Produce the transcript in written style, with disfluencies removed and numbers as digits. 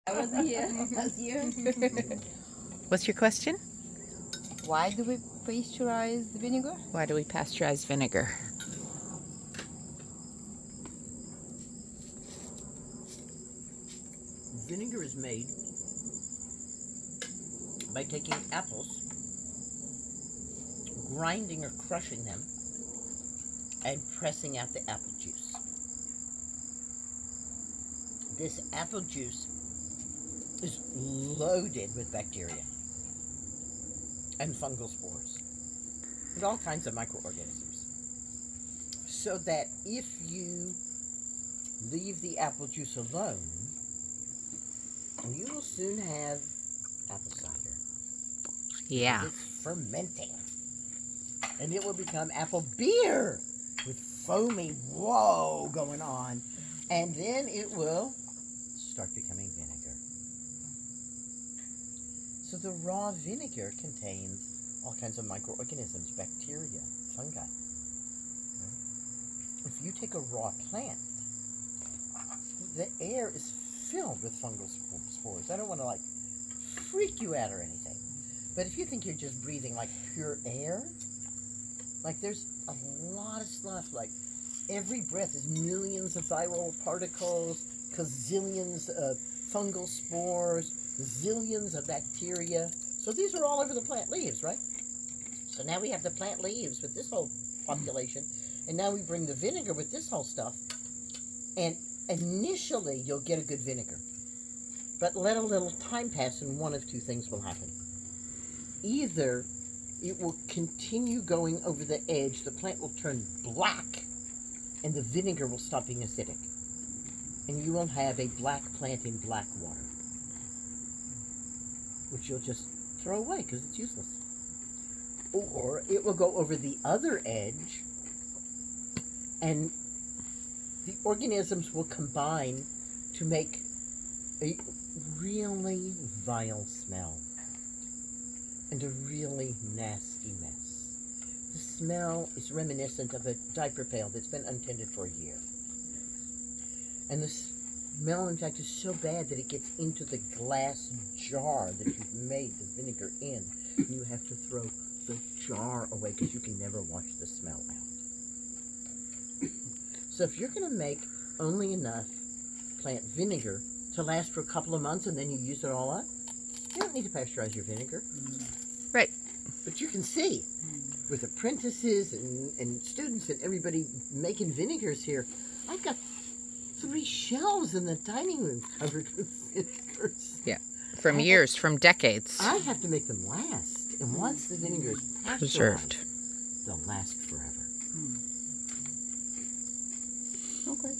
I wasn't here last year. What's your question? Why do we pasteurize the vinegar? Why do we pasteurize vinegar? Vinegar is made by taking apples, grinding or crushing them, and pressing out the apple juice. This apple juice is loaded with bacteria and fungal spores and all kinds of microorganisms. So that if you leave the apple juice alone, you will soon have apple cider. Yeah. It's fermenting. And it will become apple beer with foamy whoa going on. And then it will start becoming vinegar. So the raw vinegar contains all kinds of microorganisms, bacteria, fungi. If you take a raw plant, the air is filled with fungal spores. I don't want to freak you out or anything. But if you think you're just breathing pure air, there's a lot of stuff. Every breath is millions of viral particles, gazillions of fungal spores, zillions of bacteria. So these are all over the plant leaves, right? So now we have the plant leaves with this whole population, and now we bring the vinegar with this whole stuff, and initially you'll get a good vinegar. But let a little time pass and one of two things will happen. Either it will continue going over the edge, the plant will turn black, and the vinegar will stop being acidic. And you will have a black plant in black water, which you'll just throw away because it's useless. Or it will go over the other edge, and the organisms will combine to make a really vile smell and a really nasty mess. The smell is reminiscent of a diaper pail that's been untended for a year. And the smell, in fact, is so bad that it gets into the glass jar that you've made the vinegar in. And you have to throw the jar away because you can never wash the smell out. So if you're going to make only enough plant vinegar to last for a couple of months and then you use it all up, you don't need to pasteurize your vinegar. Right. But you can see, with apprentices and students and everybody making vinegars here, I've got 3 shelves in the dining room covered with vinegars. Yeah. From years, from decades. I have to make them last. And once the vinegar is Preserved. pasteurized, they'll last forever. Okay.